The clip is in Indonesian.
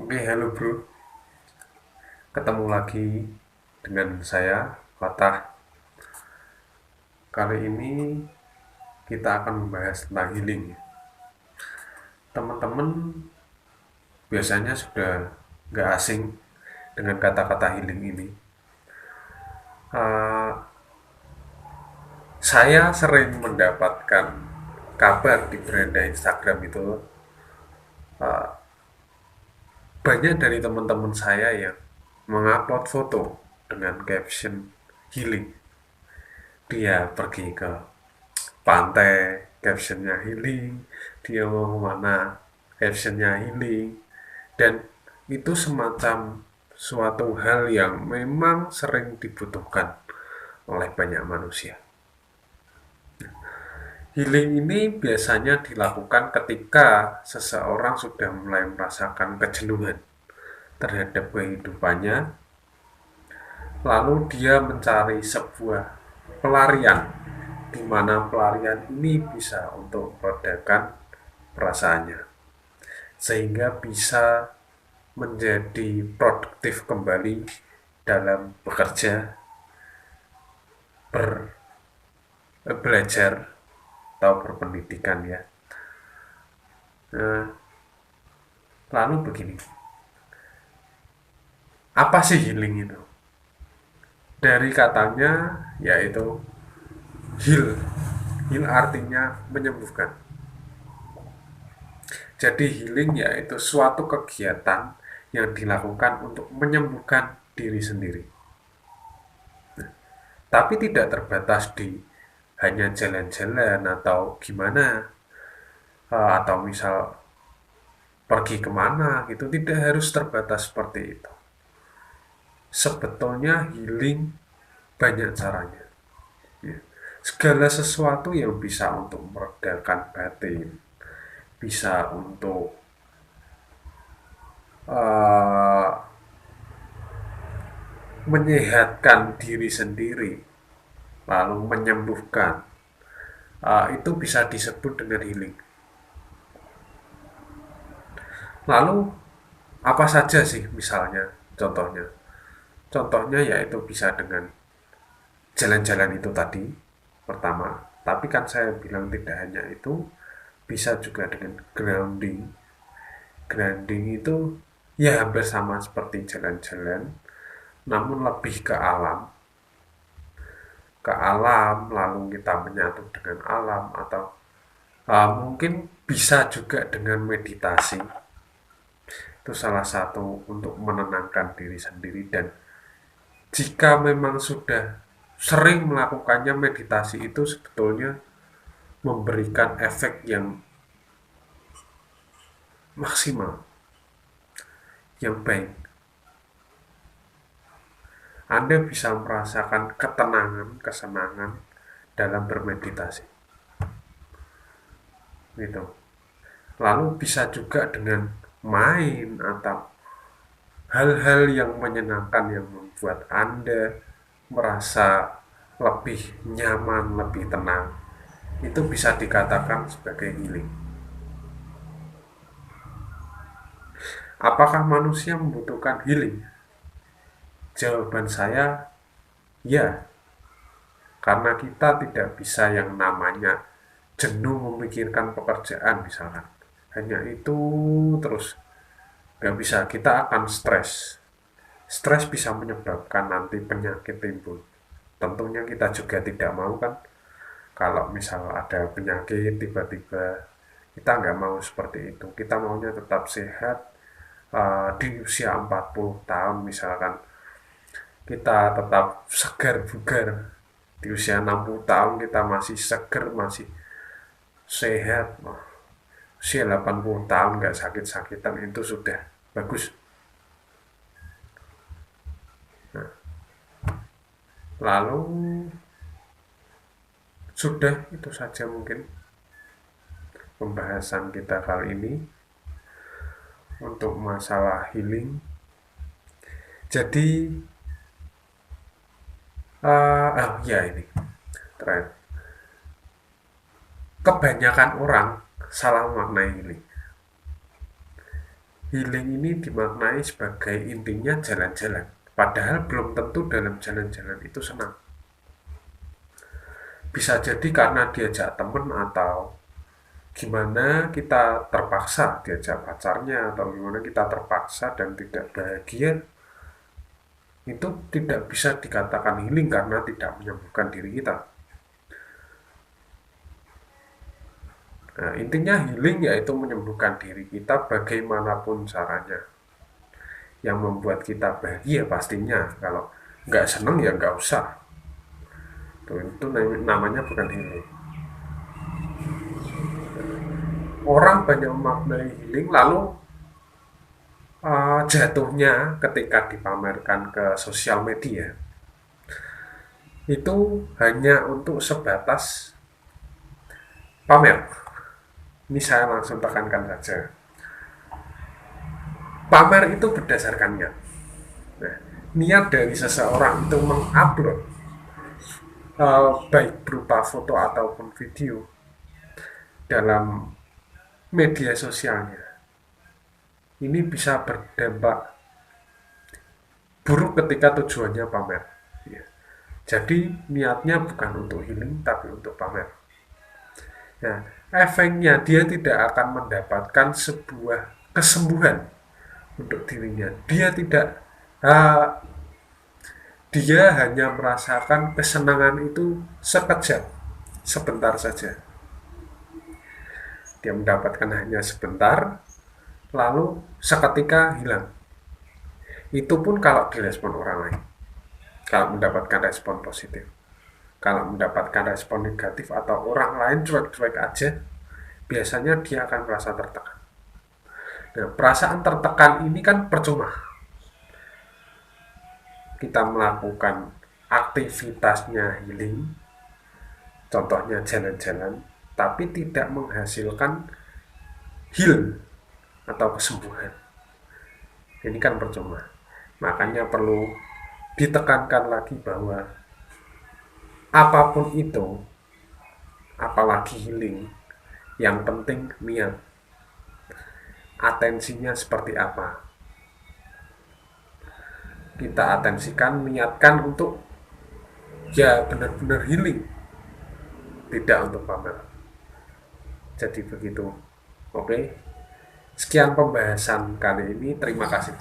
Oke, halo bro. Ketemu lagi dengan saya, Fatah. Kali ini kita akan membahas tentang healing. Teman-teman biasanya sudah nggak asing dengan kata-kata healing ini. Uh, saya sering mendapatkan kabar di beranda Instagram itu, banyak dari teman-teman saya yang mengupload foto dengan caption healing. Dia pergi ke pantai, captionnya healing. Dia mau kemana, captionnya healing. Dan itu semacam suatu hal yang memang sering dibutuhkan oleh banyak manusia. Healing ini biasanya dilakukan ketika seseorang sudah mulai merasakan kejenuhan terhadap kehidupannya, lalu dia mencari sebuah pelarian, di mana pelarian ini bisa untuk meredakan perasaannya, sehingga bisa menjadi produktif kembali dalam bekerja, belajar atau berpendidikan ya. Nah, lalu begini, apa sih healing itu? Dari katanya yaitu heal. Heal artinya menyembuhkan. Jadi healing yaitu suatu kegiatan yang dilakukan untuk menyembuhkan diri sendiri. Tapi tidak terbatas di hanya jalan-jalan atau gimana, atau misal pergi kemana gitu, tidak harus terbatas seperti itu. Sebetulnya healing banyak caranya ya. Segala sesuatu yang bisa untuk meredakan batin, bisa untuk uh, menyehatkan diri sendiri, lalu menyembuhkan, itu bisa disebut dengan healing. Lalu apa saja sih misalnya, contohnya? Contohnya yaitu bisa dengan jalan-jalan itu tadi, pertama. Tapi kan saya bilang tidak hanya itu, bisa juga dengan grounding. Grounding itu ya hampir sama seperti jalan-jalan, namun lebih ke alam. Ke alam, lalu kita menyatu dengan alam, atau mungkin bisa juga dengan meditasi. Itu salah satu untuk menenangkan diri sendiri. Dan jika memang sudah sering melakukannya, meditasi itu sebetulnya memberikan efek yang maksimal, yang baik. Anda bisa merasakan ketenangan, kesenangan dalam bermeditasi. Gitu. Lalu bisa juga dengan main atau hal-hal yang menyenangkan yang membuat Anda merasa lebih nyaman, lebih tenang. Itu bisa dikatakan sebagai healing. Apakah manusia membutuhkan healing? Jawaban saya ya, karena kita tidak bisa yang namanya jenuh memikirkan pekerjaan misalkan. Hanya itu terus, nggak bisa, kita akan stres. Stres bisa menyebabkan nanti penyakit timbul. Tentunya kita juga tidak mau kan, kalau misal ada penyakit tiba-tiba, kita nggak mau seperti itu. Kita maunya tetap sehat, di usia 40 tahun misalkan. Kita tetap segar bugar. Di usia 60 tahun kita masih segar, masih sehat. Usia 80 tahun nggak sakit-sakitan, itu sudah bagus. Nah, lalu sudah itu saja mungkin pembahasan kita kali ini untuk masalah healing. Jadi ya ini terakhir, kebanyakan orang salah memaknai healing. Healing ini dimaknai sebagai intinya jalan-jalan, padahal belum tentu dalam jalan-jalan itu senang. Bisa jadi karena diajak temen, atau gimana kita terpaksa diajak pacarnya, atau gimana kita terpaksa dan tidak bahagia. Itu tidak bisa dikatakan healing karena tidak menyembuhkan diri kita. Nah, intinya healing yaitu menyembuhkan diri kita bagaimanapun caranya. Yang membuat kita bahagia pastinya. Kalau nggak seneng ya nggak usah. Itu namanya bukan healing. Orang banyak memaknai healing lalu jatuhnya ketika dipamerkan ke sosial media itu hanya untuk sebatas pamer. Ini saya langsung tekankan saja. Pamer itu berdasarkan niat. Nah, niat dari seseorang itu mengupload baik berupa foto ataupun video dalam media sosialnya, ini bisa berdampak buruk ketika tujuannya pamer. Ya. Jadi niatnya bukan untuk healing tapi untuk pamer. Nah, efeknya dia tidak akan mendapatkan sebuah kesembuhan untuk dirinya. Dia hanya merasakan kesenangan itu sekejap, sebentar saja. Dia mendapatkan hanya sebentar, lalu seketika hilang. Itu pun kalau direspon orang lain, kalau mendapatkan respon positif. Kalau mendapatkan respon negatif atau orang lain cuek-cuek aja, biasanya dia akan merasa tertekan. Nah, perasaan tertekan ini kan percuma. Kita melakukan aktivitasnya healing, contohnya jalan-jalan, tapi tidak menghasilkan heal atau kesembuhan. Ini kan percuma. Makanya perlu ditekankan lagi bahwa apapun itu, apalagi healing, yang penting niat. Atensinya seperti apa? Kita atensikan, niatkan untuk ya benar-benar healing, tidak untuk pamer. Jadi begitu. Oke. Sekian pembahasan kali ini. Terima kasih.